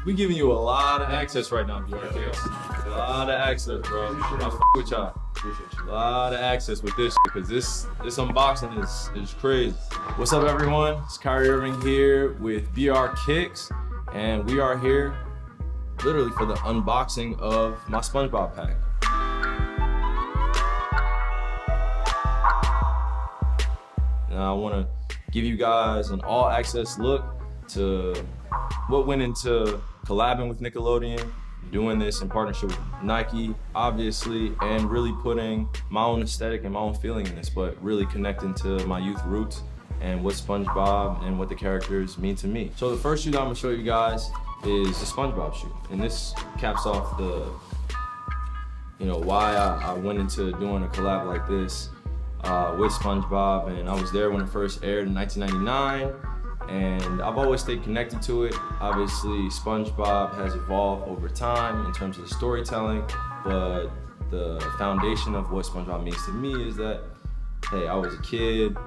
We giving you a lot of access right now, BRK. A lot of access, bro. I f with y'all. A lot of access with this because this unboxing is crazy. What's up, everyone? It's Kyrie Irving here with BR Kicks, and we are here literally for the unboxing of my Spongebob pack. Now I want to give you guys an all-access look to what went into collabing with Nickelodeon, doing this in partnership with Nike, obviously, and really putting my own aesthetic and my own feeling in this, but really connecting to my youth roots and what SpongeBob and what the characters mean to me. So the first shoe that I'm gonna show you guys is the SpongeBob shoe. And this caps off the, why I went into doing a collab like this with SpongeBob. And I was there when it first aired in 1999. And I've always stayed connected to it. Obviously, SpongeBob has evolved over time in terms of the storytelling, but the foundation of what SpongeBob means to me is that, hey, I was a kid,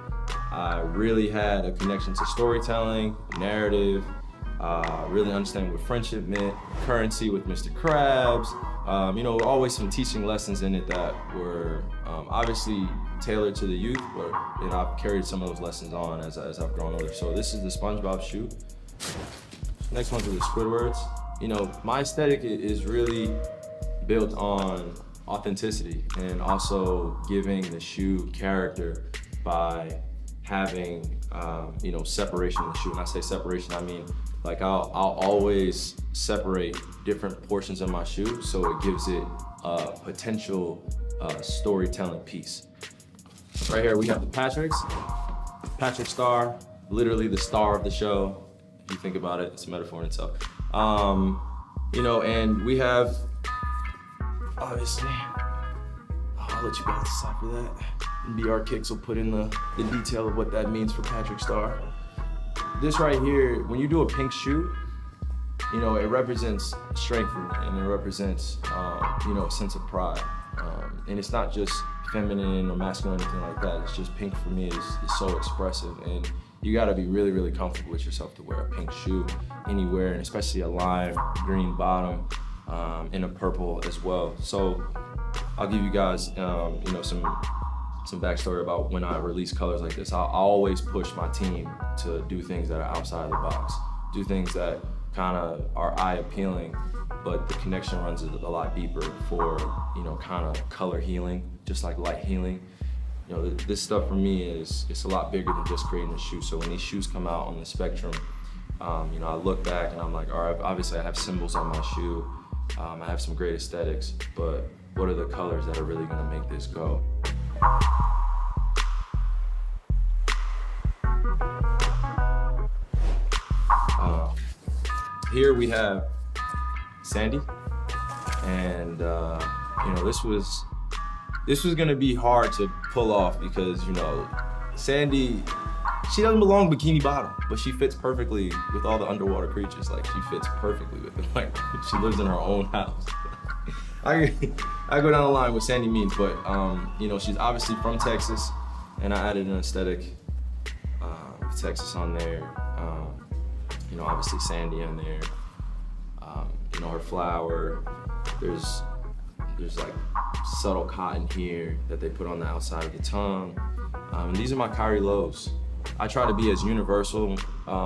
I really had a connection to storytelling, narrative, really understanding what friendship meant, currency with Mr. Krabs, always some teaching lessons in it that were obviously tailored to the youth, but I've carried some of those lessons on as I've grown older. So this is the SpongeBob shoe. Next ones are the Squidwards. My aesthetic is really built on authenticity and also giving the shoe character by having separation in the shoe. When I say separation, I mean like I'll always separate different portions of my shoe so it gives it a potential storytelling piece. Right here we have the Patrick star, literally the star of the show. If you think about it, it's a metaphor in itself. And we have, obviously, I'll let you guys decide for that. BR Kicks will put in the detail of what that means for Patrick Star. This right here, when you do a pink shoe, it represents strength for me, and it represents, a sense of pride. And it's not just feminine or masculine or anything like that. It's just pink for me is so expressive, and you gotta be really, really comfortable with yourself to wear a pink shoe anywhere, and especially a lime green bottom and a purple as well. So I'll give you guys, some backstory about when I release colors like this. I'll always push my team to do things that are outside of the box, do things that kind of are eye appealing, but the connection runs a lot deeper for, kind of color healing, just like light healing. This stuff for me it's a lot bigger than just creating a shoe. So when these shoes come out on the spectrum, I look back and I'm like, all right, obviously I have symbols on my shoe. I have some great aesthetics, but what are the colors that are really gonna make this go? Here we have Sandy, and this was gonna be hard to pull off because Sandy, she doesn't belong bikini bottom, but she fits perfectly with all the underwater creatures. Like she fits perfectly with it. Like she lives in her own house. I go down the line what Sandy means, but she's obviously from Texas, and I added an aesthetic with Texas on there. Obviously Sandy in there. Her flower. There's like subtle cotton here that they put on the outside of the tongue. These are my Kyrie lows. I try to be as universal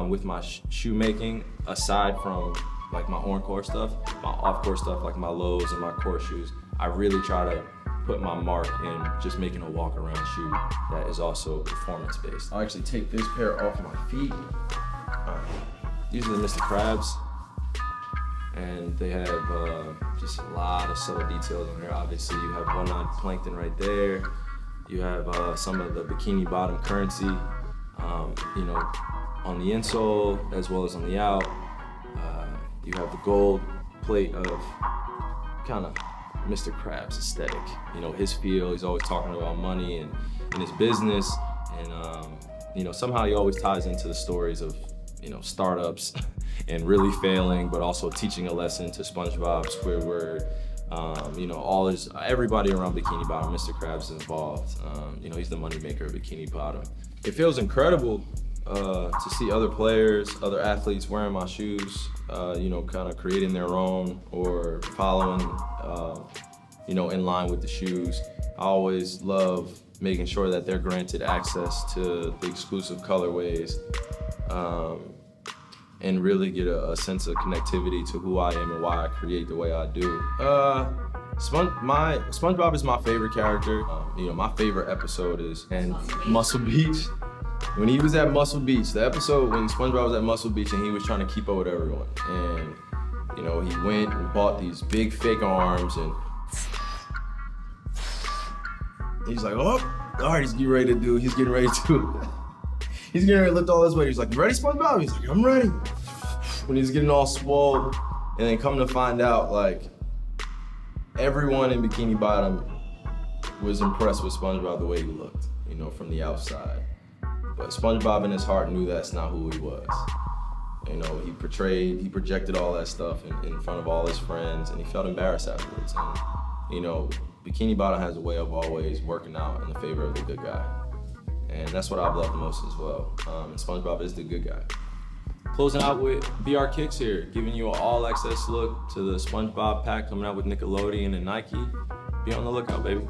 with my shoemaking, aside from like my on-court stuff, my off-court stuff like my lows and my court shoes. I really try to put my mark in just making a walk-around shoe that is also performance-based. I'll actually take this pair off my feet. These are the Mr. Krabs, and they have just a lot of subtle details on there. Obviously, you have one-eyed plankton right there. You have some of the bikini bottom currency, on the insole as well as on the out. You have the gold plate of kind of Mr. Krabs aesthetic. His feel, he's always talking about money and his business, and somehow he always ties into the stories of startups and really failing, but also teaching a lesson to SpongeBob, Squidward, everybody around Bikini Bottom. Mr. Krabs is involved. He's the moneymaker of Bikini Bottom. It feels incredible to see other players, other athletes wearing my shoes, you know, kind of creating their own or following, you know, in line with the shoes. I always love making sure that they're granted access to the exclusive colorways, and really get a sense of connectivity to who I am and why I create the way I do. SpongeBob is my favorite character. You know, my favorite episode is Muscle Beach. When he was at Muscle Beach, the episode when SpongeBob was at Muscle Beach and he was trying to keep up with everyone. And, you know, he went and bought these big fake arms and he's like, oh, all right, he's getting ready to he's getting ready to lift all his weight. He's like, you ready, SpongeBob? He's like, I'm ready. When he's getting all swole, and then come to find out, like, everyone in Bikini Bottom was impressed with SpongeBob the way he looked, you know, from the outside. But SpongeBob in his heart knew that's not who he was. You know, he projected all that stuff in front of all his friends, and he felt embarrassed afterwards. And, you know, Bikini Bottom has a way of always working out in the favor of the good guy. And that's what I've loved most as well. And SpongeBob is the good guy. Closing out with BR Kicks here, giving you an all-access look to the SpongeBob pack coming out with Nickelodeon and Nike. Be on the lookout, baby.